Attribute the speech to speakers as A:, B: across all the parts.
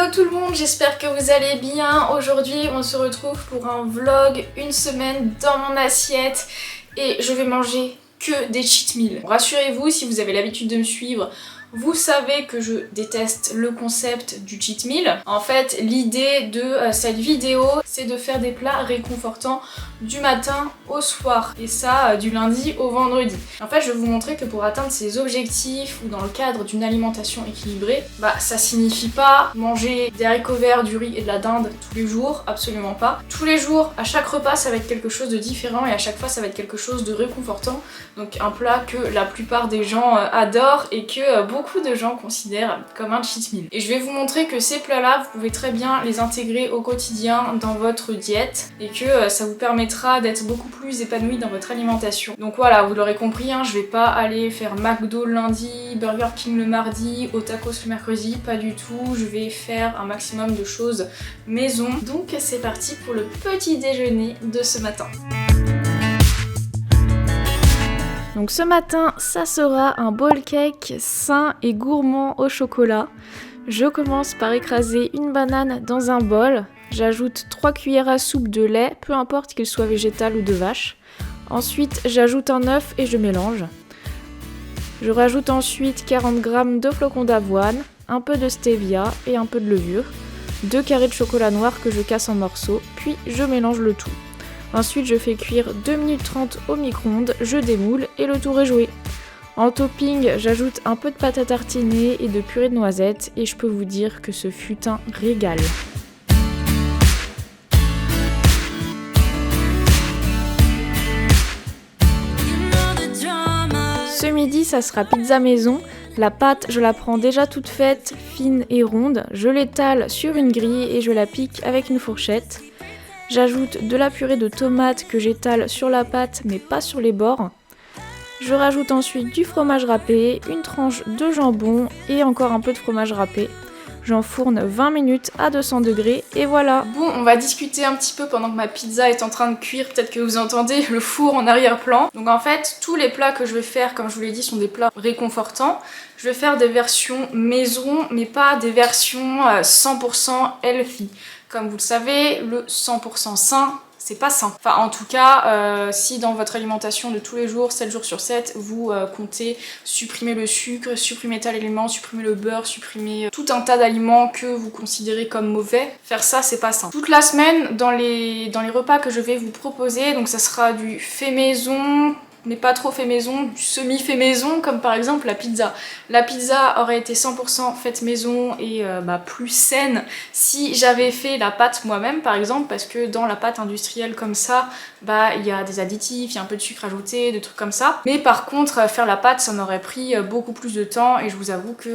A: Hello tout le monde, j'espère que vous allez bien. Aujourd'hui on se retrouve pour un vlog, une semaine dans mon assiette et je vais manger que des cheat meals. Rassurez-vous, si vous avez l'habitude de me suivre, vous savez que je déteste le concept du cheat meal. En fait, l'idée de cette vidéo, c'est de faire des plats réconfortants du matin au soir. Et ça, du lundi au vendredi. En fait, je vais vous montrer que pour atteindre ces objectifs ou dans le cadre d'une alimentation équilibrée, ça signifie pas manger des haricots verts, du riz et de la dinde tous les jours, absolument pas. Tous les jours, à chaque repas, ça va être quelque chose de différent et à chaque fois, ça va être quelque chose de réconfortant. Donc un plat que la plupart des gens adorent et que beaucoup de gens considèrent comme un cheat meal. Et je vais vous montrer que ces plats-là, vous pouvez très bien les intégrer au quotidien dans votre diète et que ça vous permettra d'être beaucoup plus épanoui dans votre alimentation. Donc voilà, vous l'aurez compris, hein, je vais pas aller faire McDo le lundi, Burger King le mardi, au tacos le mercredi, pas du tout. Je vais faire un maximum de choses maison. Donc c'est parti pour le petit déjeuner de ce matin. Donc ce matin, ça sera un bowl cake sain et gourmand au chocolat. Je commence par écraser une banane dans un bol. J'ajoute 3 cuillères à soupe de lait, peu importe qu'il soit végétal ou de vache. Ensuite, j'ajoute un œuf et je mélange. Je rajoute ensuite 40 g de flocons d'avoine, un peu de stevia et un peu de levure, 2 carrés de chocolat noir que je casse en morceaux, puis je mélange le tout. Ensuite, je fais cuire 2 minutes 30 au micro-ondes, je démoule et le tour est joué. En topping, j'ajoute un peu de pâte à tartiner et de purée de noisettes et je peux vous dire que ce fut un régal. Ce midi, ça sera pizza maison. La pâte, je la prends déjà toute faite, fine et ronde. Je l'étale sur une grille et je la pique avec une fourchette. J'ajoute de la purée de tomates que j'étale sur la pâte mais pas sur les bords. Je rajoute ensuite du fromage râpé, une tranche de jambon et encore un peu de fromage râpé. J'enfourne 20 minutes à 200 degrés et voilà. Bon, on va discuter un petit peu pendant que ma pizza est en train de cuire. Peut-être que vous entendez le four en arrière-plan. Donc en fait, tous les plats que je vais faire, comme je vous l'ai dit, sont des plats réconfortants. Je vais faire des versions maison, mais pas des versions 100% healthy. Comme vous le savez, le 100% sain, c'est pas sain. Enfin, en tout cas, si dans votre alimentation de tous les jours, 7 jours sur 7, vous comptez supprimer le sucre, supprimer tel aliment, supprimer le beurre, supprimer tout un tas d'aliments que vous considérez comme mauvais, faire ça, c'est pas sain. Toute la semaine, dans les repas que je vais vous proposer, donc ça sera du fait maison, mais pas trop fait maison, du semi-fait maison, comme par exemple la pizza. La pizza aurait été 100% faite maison et plus saine si j'avais fait la pâte moi-même par exemple, parce que dans la pâte industrielle comme ça, il y a des additifs, il y a un peu de sucre ajouté, des trucs comme ça. Mais par contre, faire la pâte, ça m'aurait pris beaucoup plus de temps et je vous avoue que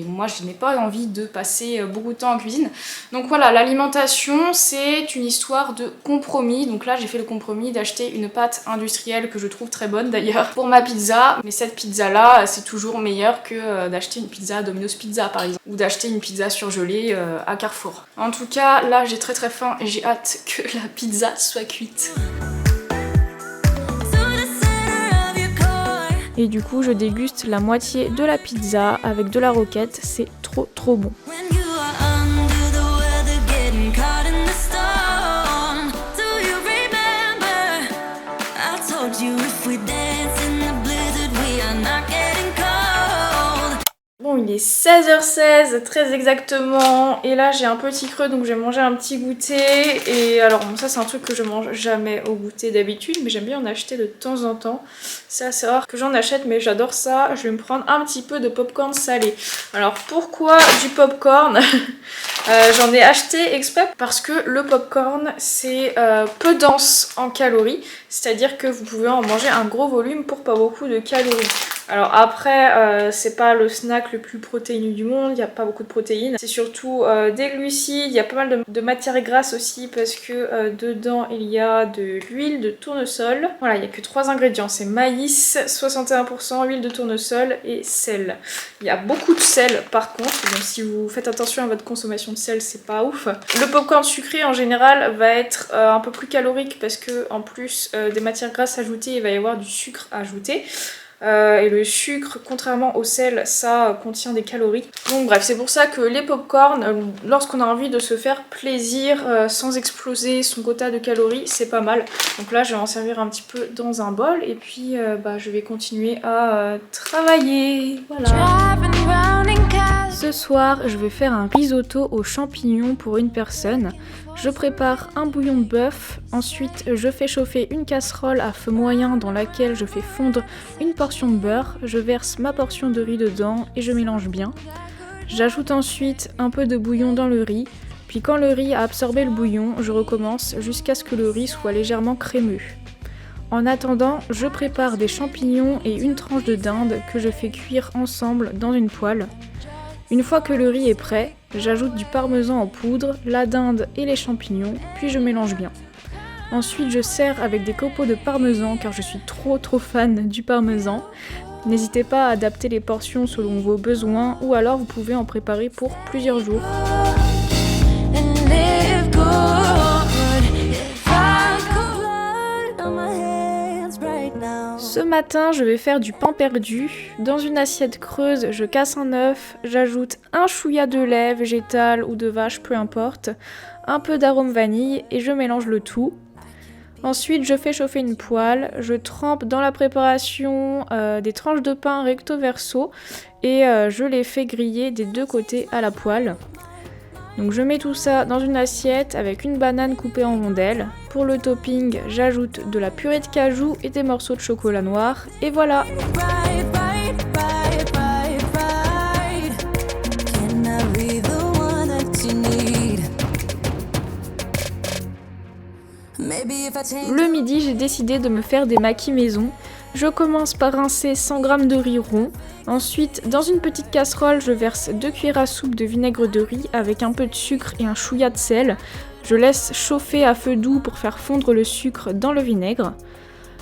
A: moi je n'ai pas envie de passer beaucoup de temps en cuisine. Donc voilà, l'alimentation c'est une histoire de compromis. Donc là j'ai fait le compromis d'acheter une pâte industrielle que je trouve très bonne d'ailleurs pour ma pizza, mais cette pizza là c'est toujours meilleur que d'acheter une pizza à Domino's Pizza par exemple, ou d'acheter une pizza surgelée à Carrefour. En tout cas là j'ai très faim et j'ai hâte que la pizza soit cuite. Et du coup je déguste la moitié de la pizza avec de la roquette, c'est trop bon. Bon, il est 16h16 très exactement et là j'ai un petit creux donc je vais manger un petit goûter. Et alors bon, ça c'est un truc que je mange jamais au goûter d'habitude, mais j'aime bien en acheter de temps en temps. C'est assez rare que j'en achète mais j'adore ça. Je vais me prendre un petit peu de popcorn salé. Alors pourquoi du popcorn? J'en ai acheté exprès parce que le popcorn c'est peu dense en calories, c'est-à-dire que vous pouvez en manger un gros volume pour pas beaucoup de calories. Alors après, c'est pas le snack le plus protéiné du monde, il n'y a pas beaucoup de protéines. C'est surtout des glucides, il y a pas mal de matières grasses aussi parce que dedans il y a de l'huile de tournesol. Voilà, il n'y a que 3 ingrédients, c'est maïs, 61%, huile de tournesol et sel. Il y a beaucoup de sel par contre, donc si vous faites attention à votre consommation de sel, c'est pas ouf. Le popcorn sucré en général va être un peu plus calorique parce que en plus des matières grasses ajoutées, il va y avoir du sucre ajouté. Et le sucre, contrairement au sel, ça contient des calories. Donc bref, c'est pour ça que les pop-corn, lorsqu'on a envie de se faire plaisir sans exploser son quota de calories, c'est pas mal. Donc là, je vais en servir un petit peu dans un bol et puis je vais continuer à travailler. Voilà. Ce soir, je vais faire un risotto aux champignons pour une personne. Je prépare un bouillon de bœuf, ensuite je fais chauffer une casserole à feu moyen dans laquelle je fais fondre une portion de beurre, je verse ma portion de riz dedans et je mélange bien. J'ajoute ensuite un peu de bouillon dans le riz, puis quand le riz a absorbé le bouillon, je recommence jusqu'à ce que le riz soit légèrement crémeux. En attendant, je prépare des champignons et une tranche de dinde que je fais cuire ensemble dans une poêle. Une fois que le riz est prêt, j'ajoute du parmesan en poudre, la dinde et les champignons, puis je mélange bien. Ensuite, je sers avec des copeaux de parmesan car je suis trop fan du parmesan. N'hésitez pas à adapter les portions selon vos besoins ou alors vous pouvez en préparer pour plusieurs jours. Ce matin, je vais faire du pain perdu. Dans une assiette creuse, je casse un œuf, j'ajoute un chouïa de lait végétal ou de vache, peu importe, un peu d'arôme vanille et je mélange le tout. Ensuite, je fais chauffer une poêle, je trempe dans la préparation des tranches de pain recto verso et je les fais griller des deux côtés à la poêle. Donc je mets tout ça dans une assiette avec une banane coupée en rondelles. Pour le topping, j'ajoute de la purée de cajou et des morceaux de chocolat noir. Et voilà! Le midi, j'ai décidé de me faire des maquis maison. Je commence par rincer 100 g de riz rond. Ensuite, dans une petite casserole, je verse 2 cuillères à soupe de vinaigre de riz avec un peu de sucre et un chouïa de sel. Je laisse chauffer à feu doux pour faire fondre le sucre dans le vinaigre.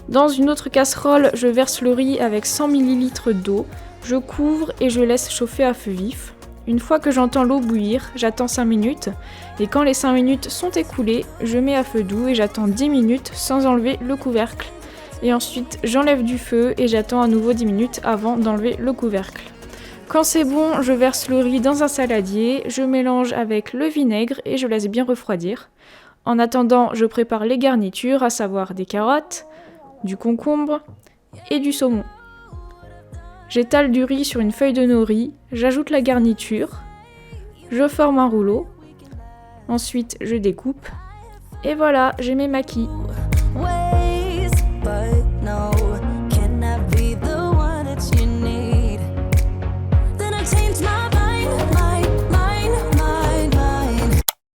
A: Dans une autre casserole, je verse le riz avec 100 ml d'eau. Je couvre et je laisse chauffer à feu vif. Une fois que j'entends l'eau bouillir, j'attends 5 minutes. Et quand les 5 minutes sont écoulées, je mets à feu doux et j'attends 10 minutes sans enlever le couvercle. Et ensuite, j'enlève du feu et j'attends à nouveau 10 minutes avant d'enlever le couvercle. Quand c'est bon, je verse le riz dans un saladier, je mélange avec le vinaigre et je laisse bien refroidir. En attendant, je prépare les garnitures, à savoir des carottes, du concombre et du saumon. J'étale du riz sur une feuille de nori, j'ajoute la garniture, je forme un rouleau, ensuite je découpe et voilà, j'ai mes maquis.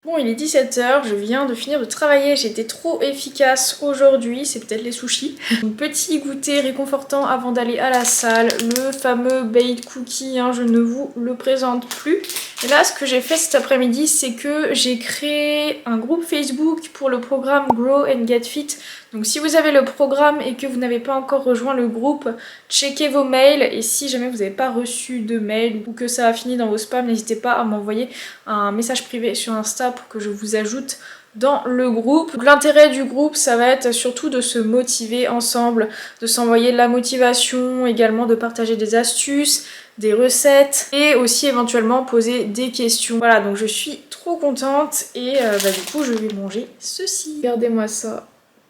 A: Bon, il est 17h, je viens de finir de travailler, j'ai été trop efficace aujourd'hui, c'est peut-être les sushis. Un petit goûter réconfortant avant d'aller à la salle, le fameux baked cookie, je ne vous le présente plus. Et là, ce que j'ai fait cet après-midi, c'est que j'ai créé un groupe Facebook pour le programme Grow and Get Fit. Donc si vous avez le programme et que vous n'avez pas encore rejoint le groupe, checkez vos mails et si jamais vous n'avez pas reçu de mail ou que ça a fini dans vos spams, n'hésitez pas à m'envoyer un message privé sur Insta pour que je vous ajoute dans le groupe. Donc l'intérêt du groupe, ça va être surtout de se motiver ensemble, de s'envoyer de la motivation, également de partager des astuces, des recettes et aussi éventuellement poser des questions. Voilà, donc je suis trop contente et du coup je vais manger ceci. Regardez-moi ça,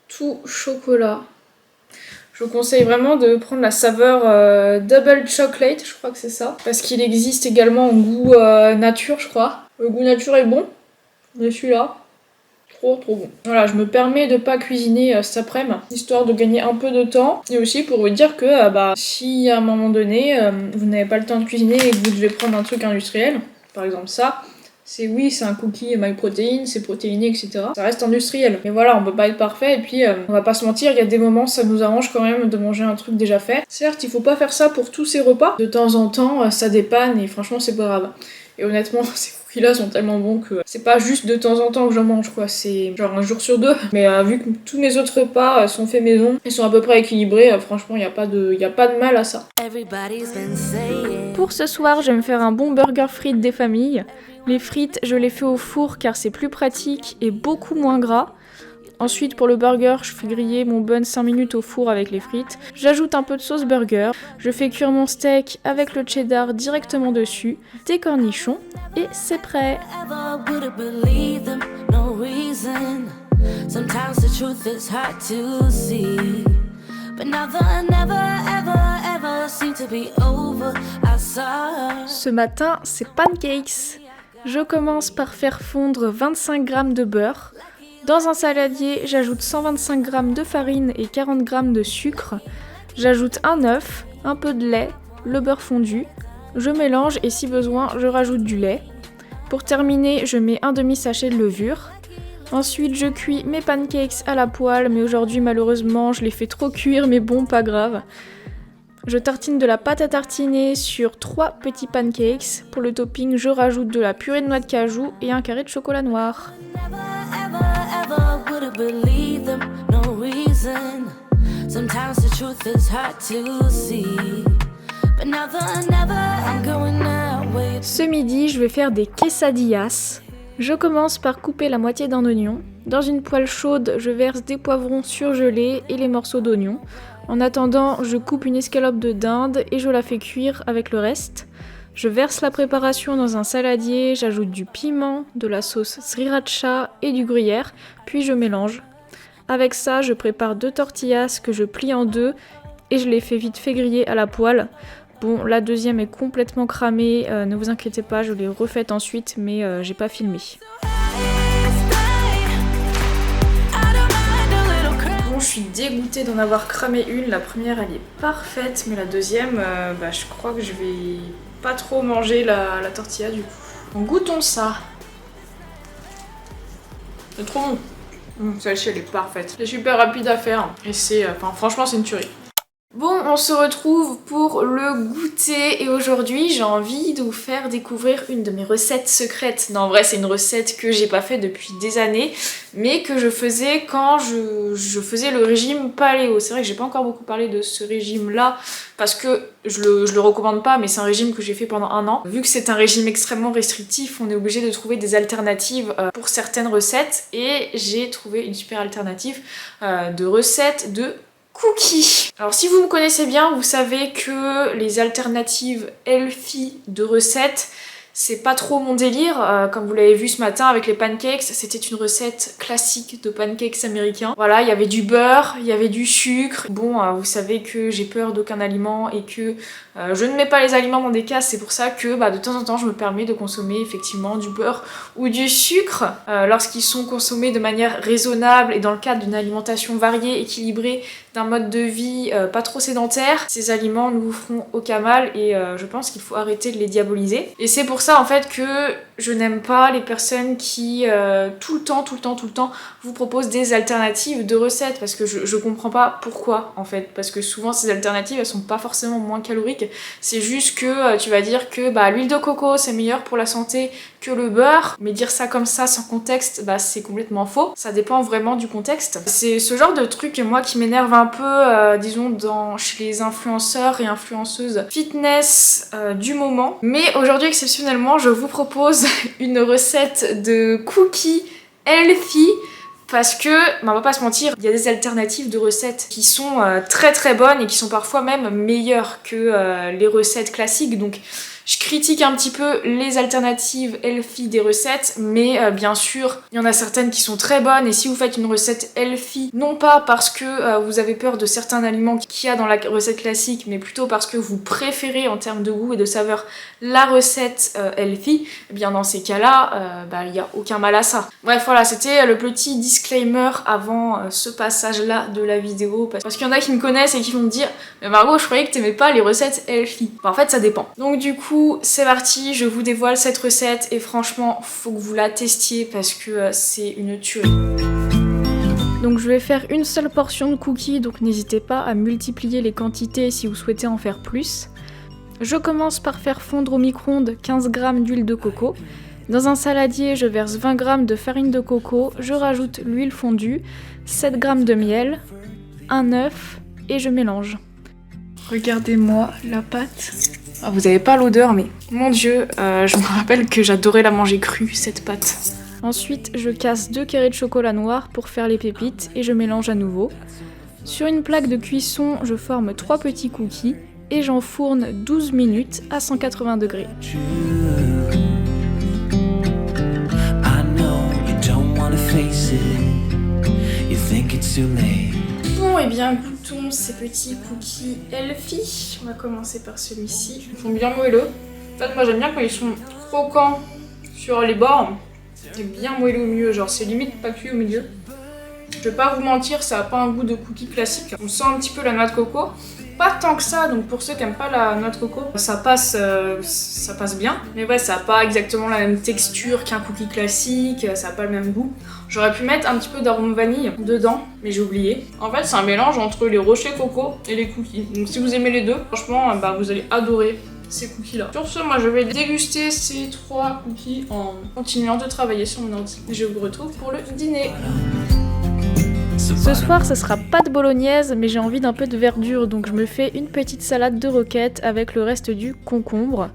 A: tout chocolat. Je vous conseille vraiment de prendre la saveur Double Chocolate, je crois que c'est ça, parce qu'il existe également en goût nature, je crois. Le goût nature est bon, mais celui-là, trop bon. Voilà, je me permets de pas cuisiner cet après-midi, histoire de gagner un peu de temps. Et aussi pour vous dire que si à un moment donné, vous n'avez pas le temps de cuisiner et que vous devez prendre un truc industriel, par exemple ça, c'est un cookie MyProtein, c'est protéiné, etc. Ça reste industriel. Mais voilà, on peut pas être parfait et puis on va pas se mentir, il y a des moments ça nous arrange quand même de manger un truc déjà fait. Certes, il faut pas faire ça pour tous ces repas. De temps en temps, ça dépanne et franchement c'est pas grave. Et honnêtement, ces cookies-là sont tellement bons que c'est pas juste de temps en temps que j'en mange, quoi. C'est genre un jour sur deux. Mais vu que tous mes autres repas sont faits maison et sont à peu près équilibrés, franchement, y a pas de mal à ça. Pour ce soir, je vais me faire un bon burger frites des familles. Les frites, je les fais au four car c'est plus pratique et beaucoup moins gras. Ensuite pour le burger, je fais griller mon bun 5 minutes au four avec les frites. J'ajoute un peu de sauce burger. Je fais cuire mon steak avec le cheddar directement dessus, des cornichons et c'est prêt. Ce matin, c'est pancakes. Je commence par faire fondre 25 g de beurre. Dans un saladier, j'ajoute 125 g de farine et 40 g de sucre. J'ajoute un œuf, un peu de lait, le beurre fondu. Je mélange et si besoin, je rajoute du lait. Pour terminer, je mets un demi-sachet de levure. Ensuite, je cuis mes pancakes à la poêle, mais aujourd'hui, malheureusement, je les fais trop cuire, mais bon, pas grave. Je tartine de la pâte à tartiner sur 3 petits pancakes. Pour le topping, je rajoute de la purée de noix de cajou et un carré de chocolat noir. Ce midi, je vais faire des quesadillas. Je commence par couper la moitié d'un oignon. Dans une poêle chaude, je verse des poivrons surgelés et les morceaux d'oignon. En attendant, je coupe une escalope de dinde et je la fais cuire avec le reste. Je verse la préparation dans un saladier, j'ajoute du piment, de la sauce sriracha et du gruyère, puis je mélange. Avec ça, je prépare 2 tortillas que je plie en 2 et je les fais vite fait griller à la poêle. Bon, la deuxième est complètement cramée, ne vous inquiétez pas, je l'ai refaite ensuite, mais j'ai pas filmé. Bon, je suis dégoûtée d'en avoir cramé une. La première, elle est parfaite, mais la deuxième, je crois que je vais pas trop manger la tortilla du coup. Donc goûtons ça. C'est trop bon. Celle-ci, elle est parfaite. C'est super rapide à faire et c'est, franchement, c'est une tuerie. Bon, on se retrouve pour le goûter et aujourd'hui j'ai envie de vous faire découvrir une de mes recettes secrètes. Non, en vrai c'est une recette que j'ai pas fait depuis des années mais que je faisais quand je faisais le régime paléo. C'est vrai que j'ai pas encore beaucoup parlé de ce régime là parce que je le recommande pas mais c'est un régime que j'ai fait pendant 1 an. Vu que c'est un régime extrêmement restrictif, on est obligé de trouver des alternatives pour certaines recettes et j'ai trouvé une super alternative de recette de cookies. Alors si vous me connaissez bien, vous savez que les alternatives healthy de recettes, c'est pas trop mon délire. Comme vous l'avez vu ce matin avec les pancakes, c'était une recette classique de pancakes américains. Voilà, il y avait du beurre, il y avait du sucre. Bon, vous savez que j'ai peur d'aucun aliment et que je ne mets pas les aliments dans des cases. C'est pour ça que de temps en temps, je me permets de consommer effectivement du beurre ou du sucre lorsqu'ils sont consommés de manière raisonnable et dans le cadre d'une alimentation variée, équilibrée, d'un mode de vie pas trop sédentaire. Ces aliments ne vous feront aucun mal et je pense qu'il faut arrêter de les diaboliser. Et c'est pour ça en fait que je n'aime pas les personnes qui tout le temps vous proposent des alternatives de recettes parce que je comprends pas pourquoi en fait, parce que souvent ces alternatives elles sont pas forcément moins caloriques, c'est juste que tu vas dire que l'huile de coco c'est meilleur pour la santé que le beurre, mais dire ça comme ça sans contexte, c'est complètement faux. Ça dépend vraiment du contexte. C'est ce genre de truc moi qui m'énerve un peu, disons chez les influenceurs et influenceuses fitness du moment. Mais aujourd'hui exceptionnellement, je vous propose une recette de cookies healthy. Parce que, on va pas se mentir, il y a des alternatives de recettes qui sont très très bonnes et qui sont parfois même meilleures que les recettes classiques. Donc je critique un petit peu les alternatives healthy des recettes, mais bien sûr, il y en a certaines qui sont très bonnes. Et si vous faites une recette healthy, non pas parce que vous avez peur de certains aliments qu'il y a dans la recette classique, mais plutôt parce que vous préférez en termes de goût et de saveur la recette healthy, eh bien dans ces cas-là, il n'y a aucun mal à ça. Bref, voilà, c'était le petit disclaimer avant ce passage-là de la vidéo. Parce qu'il y en a qui me connaissent et qui vont me dire « Mais Margot, je croyais que t'aimais pas les recettes healthy. » En fait, ça dépend. Donc du coup, c'est parti, je vous dévoile cette recette et franchement, faut que vous la testiez parce que c'est une tuerie. Donc je vais faire une seule portion de cookies, donc n'hésitez pas à multiplier les quantités si vous souhaitez en faire plus. Je commence par faire fondre au micro-ondes 15 g d'huile de coco. Dans un saladier, je verse 20 g de farine de coco, je rajoute l'huile fondue, 7 g de miel, un œuf et je mélange. Regardez-moi la pâte. Vous avez pas l'odeur, mais mon dieu, je me rappelle que j'adorais la manger crue, cette pâte. Ensuite, je casse 2 carrés de chocolat noir pour faire les pépites et je mélange à nouveau. Sur une plaque de cuisson, je forme 3 petits cookies et j'enfourne 12 minutes à 180 degrés. Bon, et bien goûtons ces petits cookies Elfie. On va commencer par celui-ci. Ils sont bien moelleux. En fait, moi j'aime bien quand ils sont croquants sur les bords et bien moelleux au milieu. Genre, c'est limite pas cuit au milieu. Je vais pas vous mentir, ça a pas un goût de cookie classique. On sent un petit peu la noix de coco. Pas tant que ça, donc pour ceux qui aiment pas la noix de coco, ça passe bien. Mais ouais, ça a pas exactement la même texture qu'un cookie classique, ça a pas le même goût. J'aurais pu mettre un petit peu d'arôme vanille dedans, mais j'ai oublié. En fait, c'est un mélange entre les rochers coco et les cookies. Donc si vous aimez les deux, franchement, vous allez adorer ces cookies là. Sur ce, moi je vais déguster ces 3 cookies en continuant de travailler sur mon ordi. Je vous retrouve pour le dîner. Ce soir, ça sera pas de bolognaise, mais j'ai envie d'un peu de verdure, donc je me fais une petite salade de roquettes avec le reste du concombre.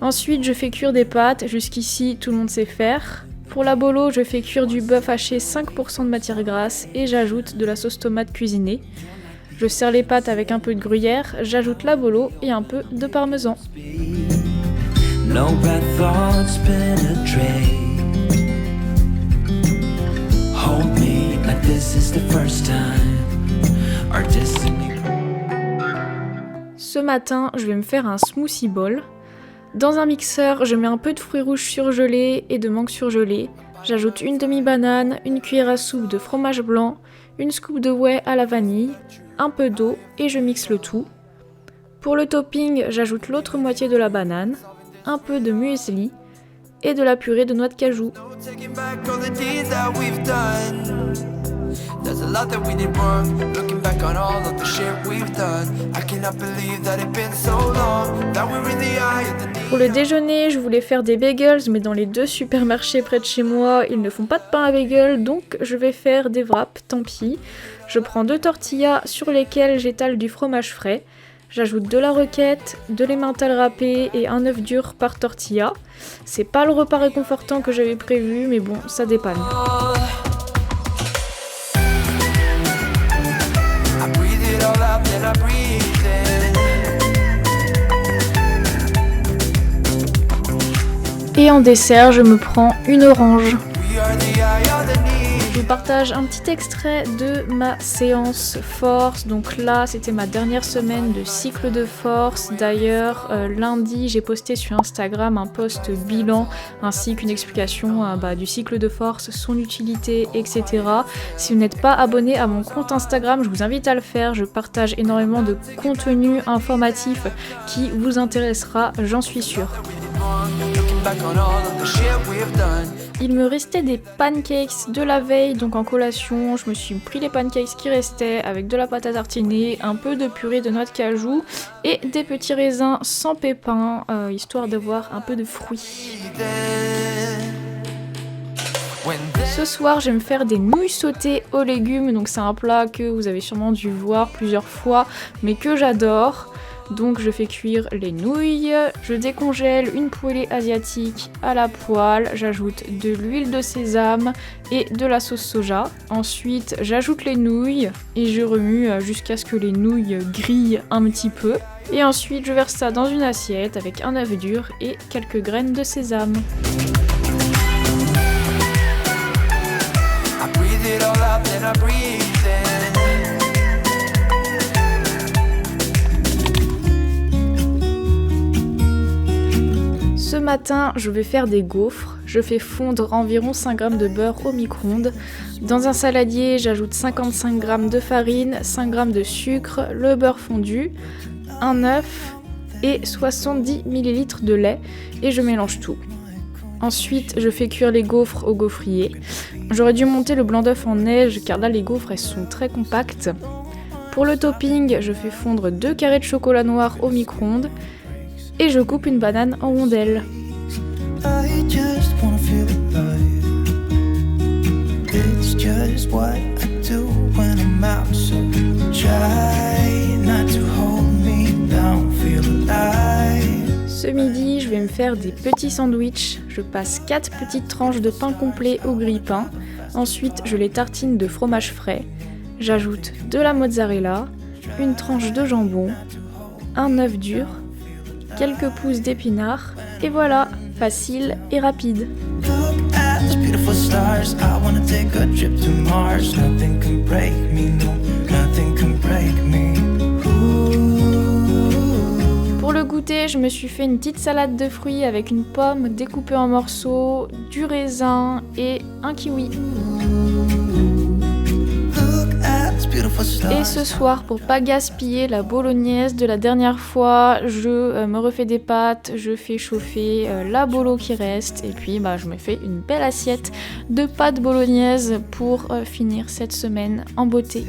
A: Ensuite, je fais cuire des pâtes, jusqu'ici tout le monde sait faire. Pour la bolo, je fais cuire du bœuf haché 5% de matière grasse et j'ajoute de la sauce tomate cuisinée. Je sers les pâtes avec un peu de gruyère, j'ajoute la bolo et un peu de parmesan. Ce matin, je vais me faire un smoothie bowl. Dans un mixeur, je mets un peu de fruits rouges surgelés et de mangue surgelée. J'ajoute une demi-banane, une cuillère à soupe de fromage blanc, une scoop de whey à la vanille, un peu d'eau et je mixe le tout. Pour le topping, j'ajoute l'autre moitié de la banane, un peu de muesli et de la purée de noix de cajou. There's a lot that we did wrong. Looking back on all of the shit we've done, I cannot believe that it's been so long. That we're in the eye of the need. Pour le déjeuner, je voulais faire des bagels, mais dans les 2 supermarchés près de chez moi, ils ne font pas de pain à bagel, donc je vais faire des wraps, tant pis. Je prends 2 tortillas sur lesquelles j'étale du fromage frais. J'ajoute de la roquette, de l'emmental râpé et un œuf dur par tortilla. C'est pas le repas réconfortant que j'avais prévu, mais bon, ça dépanne. Et en dessert, je me prends une orange. Je vous partage un petit extrait de ma séance force. Donc là, c'était ma dernière semaine de cycle de force. D'ailleurs, lundi, j'ai posté sur Instagram un post bilan ainsi qu'une explication du cycle de force, son utilité, etc. Si vous n'êtes pas abonné à mon compte Instagram, je vous invite à le faire. Je partage énormément de contenu informatif qui vous intéressera, j'en suis sûre. Il me restait des pancakes de la veille, donc en collation, je me suis pris les pancakes qui restaient avec de la pâte à tartiner, un peu de purée de noix de cajou et des petits raisins sans pépins, histoire d'avoir un peu de fruits. Ce soir, je vais me faire des nouilles sautées aux légumes, donc c'est un plat que vous avez sûrement dû voir plusieurs fois, mais que j'adore. Donc je fais cuire les nouilles, je décongèle une poêlée asiatique à la poêle, j'ajoute de l'huile de sésame et de la sauce soja. Ensuite j'ajoute les nouilles et je remue jusqu'à ce que les nouilles grillent un petit peu. Et ensuite je verse ça dans une assiette avec un œuf dur et quelques graines de sésame. Ce matin, je vais faire des gaufres. Je fais fondre environ 5 g de beurre au micro-ondes. Dans un saladier, j'ajoute 55 g de farine, 5 g de sucre, le beurre fondu, un œuf et 70 ml de lait et je mélange tout. Ensuite, je fais cuire les gaufres au gaufrier. J'aurais dû monter le blanc d'œuf en neige car là les gaufres elles sont très compactes. Pour le topping, je fais fondre 2 carrés de chocolat noir au micro-ondes. Et je coupe une banane en rondelles. Ce midi, je vais vais me faire des petits sandwichs. Je passe 4 petites tranches de pain complet au grille-pain. Ensuite, je les tartine de fromage frais. J'ajoute de la mozzarella, une tranche de jambon, un œuf dur, quelques pousses d'épinards, et voilà, facile et rapide. Pour le goûter, je me suis fait une petite salade de fruits avec une pomme découpée en morceaux, du raisin et un kiwi. Et ce soir, pour pas gaspiller la bolognaise de la dernière fois, je me refais des pâtes, je fais chauffer la bolo qui reste et puis je me fais une belle assiette de pâtes bolognaise pour finir cette semaine en beauté.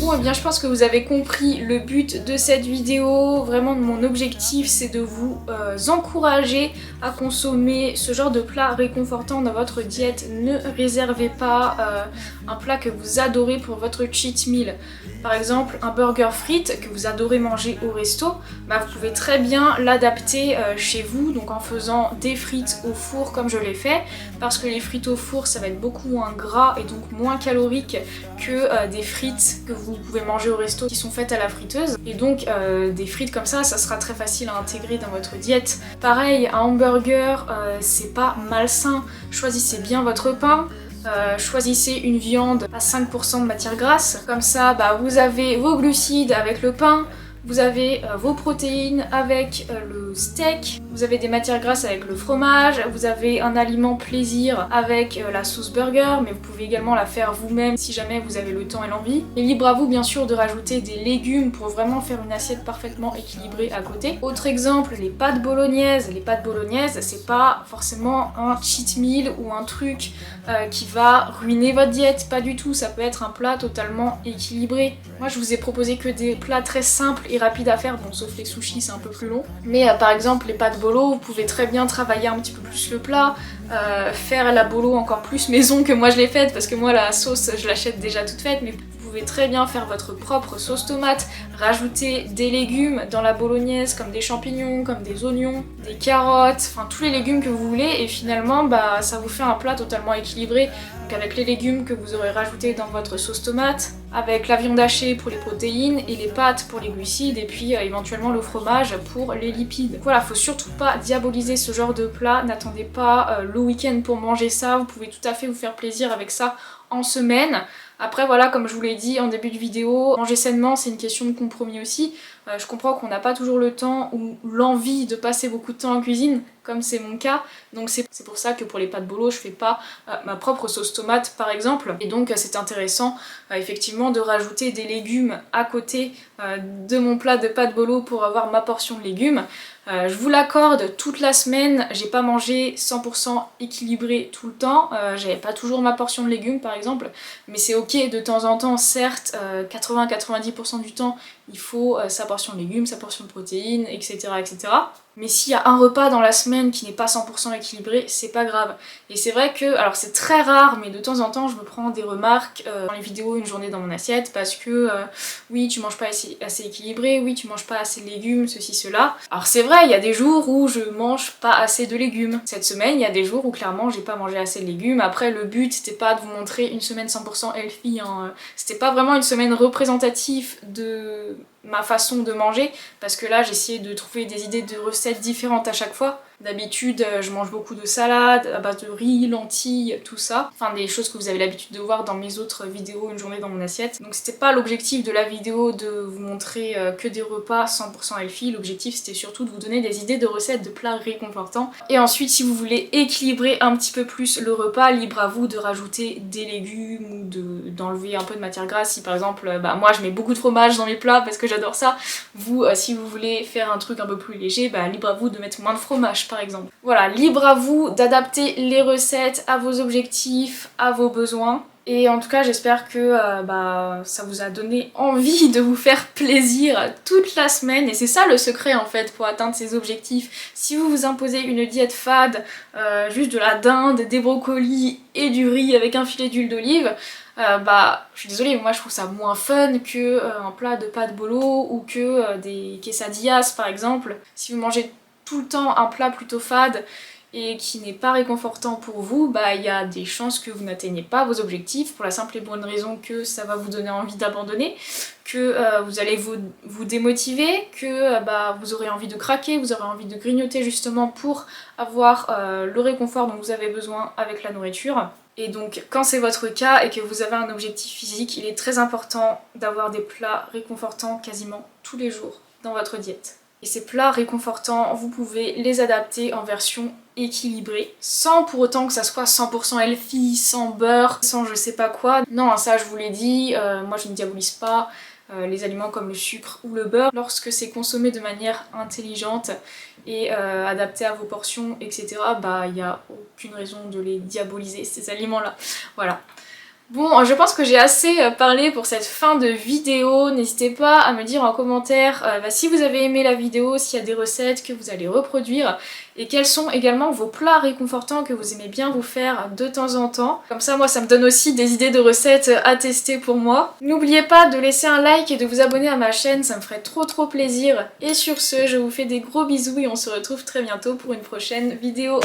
A: Bon, eh bien, je pense que vous avez compris le but de cette vidéo. Vraiment, mon objectif, c'est de vous encourager à consommer ce genre de plat réconfortant dans votre diète. Ne réservez pas un plat que vous adorez pour votre cheat meal. Par exemple, un burger frites que vous adorez manger au resto, vous pouvez très bien l'adapter chez vous, donc en faisant des frites au four comme je l'ai fait, parce que les frites au four, ça va être beaucoup moins gras et donc moins calorique que des frites que vous pouvez manger au resto qui sont faites à la friteuse. Et donc des frites comme ça sera très facile à intégrer dans votre diète. Pareil, un hamburger, c'est pas malsain. Choisissez bien votre pain. Choisissez une viande à 5% de matière grasse. Comme ça, vous avez vos glucides avec le pain. Vous avez vos protéines avec le steak, vous avez des matières grasses avec le fromage, vous avez un aliment plaisir avec la sauce burger, mais vous pouvez également la faire vous-même si jamais vous avez le temps et l'envie. Et libre à vous bien sûr de rajouter des légumes pour vraiment faire une assiette parfaitement équilibrée à côté. Autre exemple, les pâtes bolognaises. Les pâtes bolognaises, c'est pas forcément un cheat meal ou un truc qui va ruiner votre diète, pas du tout, ça peut être un plat totalement équilibré. Moi je vous ai proposé que des plats très simples et rapides à faire, bon sauf les sushis c'est un peu plus long, mais par exemple les pâtes bolo, vous pouvez très bien travailler un petit peu plus le plat, faire la bolo encore plus maison que moi je l'ai faite, parce que moi la sauce je l'achète déjà toute faite, mais vous pouvez très bien faire votre propre sauce tomate, rajouter des légumes dans la bolognaise comme des champignons, comme des oignons, des carottes, enfin tous les légumes que vous voulez, et finalement ça vous fait un plat totalement équilibré. Donc avec les légumes que vous aurez rajoutés dans votre sauce tomate, avec la viande hachée pour les protéines et les pâtes pour les glucides, et puis éventuellement le fromage pour les lipides. Voilà, faut surtout pas diaboliser ce genre de plat, n'attendez pas le week-end pour manger ça, vous pouvez tout à fait vous faire plaisir avec ça en semaine. Après voilà, comme je vous l'ai dit en début de vidéo, manger sainement c'est une question de compromis aussi. Je comprends qu'on n'a pas toujours le temps ou l'envie de passer beaucoup de temps en cuisine, comme c'est mon cas, donc c'est pour ça que pour les pâtes bolo je fais pas ma propre sauce tomate par exemple, et donc c'est intéressant effectivement de rajouter des légumes à côté de mon plat de pâtes bolo pour avoir ma portion de légumes. Je vous l'accorde, toute la semaine j'ai pas mangé 100% équilibré tout le temps, j'avais pas toujours ma portion de légumes par exemple, mais c'est ok de temps en temps, certes 80-90% du temps il faut sa portion de légumes, sa portion de protéines, etc. etc. Mais s'il y a un repas dans la semaine qui n'est pas 100% équilibré, c'est pas grave. Et c'est vrai que, alors c'est très rare, mais de temps en temps je me prends des remarques dans les vidéos une journée dans mon assiette parce que oui tu manges pas assez équilibré, oui tu manges pas assez de légumes, ceci, cela. Alors c'est vrai, il y a des jours où je mange pas assez de légumes. Cette semaine, il y a des jours où clairement j'ai pas mangé assez de légumes. Après le but c'était pas de vous montrer une semaine 100% healthy, hein. C'était pas vraiment une semaine représentative de ma façon de manger, parce que là j'essayais de trouver des idées de recettes différentes à chaque fois. D'habitude je mange beaucoup de salades à base de riz, lentilles, tout ça, enfin des choses que vous avez l'habitude de voir dans mes autres vidéos une journée dans mon assiette. Donc c'était pas l'objectif de la vidéo de vous montrer que des repas 100% healthy, l'objectif c'était surtout de vous donner des idées de recettes de plats réconfortants. Et ensuite si vous voulez équilibrer un petit peu plus le repas, libre à vous de rajouter des légumes ou d'enlever un peu de matière grasse. Si par exemple moi je mets beaucoup de fromage dans mes plats parce que j'adore ça, vous si vous voulez faire un truc un peu plus léger, libre à vous de mettre moins de fromage par exemple. Voilà, libre à vous d'adapter les recettes à vos objectifs, à vos besoins. Et en tout cas j'espère que ça vous a donné envie de vous faire plaisir toute la semaine, et c'est ça le secret en fait pour atteindre ces objectifs. Si vous vous imposez une diète fade, juste de la dinde, des brocolis et du riz avec un filet d'huile d'olive, je suis désolée, moi je trouve ça moins fun que un plat de pâtes bolo ou que des quesadillas par exemple. Si vous mangez tout le temps un plat plutôt fade et qui n'est pas réconfortant pour vous, il y a des chances que vous n'atteignez pas vos objectifs pour la simple et bonne raison que ça va vous donner envie d'abandonner, que vous allez vous démotiver, que vous aurez envie de craquer, vous aurez envie de grignoter justement pour avoir le réconfort dont vous avez besoin avec la nourriture. Et donc quand c'est votre cas et que vous avez un objectif physique, il est très important d'avoir des plats réconfortants quasiment tous les jours dans votre diète. Et ces plats réconfortants, vous pouvez les adapter en version équilibrée, sans pour autant que ça soit 100% healthy, sans beurre, sans je sais pas quoi. Non, ça je vous l'ai dit, moi je ne diabolise pas les aliments comme le sucre ou le beurre. Lorsque c'est consommé de manière intelligente et adapté à vos portions, etc., il n'y a aucune raison de les diaboliser, ces aliments-là. Voilà. Bon, je pense que j'ai assez parlé pour cette fin de vidéo. N'hésitez pas à me dire en commentaire si vous avez aimé la vidéo, s'il y a des recettes que vous allez reproduire et quels sont également vos plats réconfortants que vous aimez bien vous faire de temps en temps. Comme ça, moi, ça me donne aussi des idées de recettes à tester pour moi. N'oubliez pas de laisser un like et de vous abonner à ma chaîne, ça me ferait trop plaisir. Et sur ce, je vous fais des gros bisous et on se retrouve très bientôt pour une prochaine vidéo.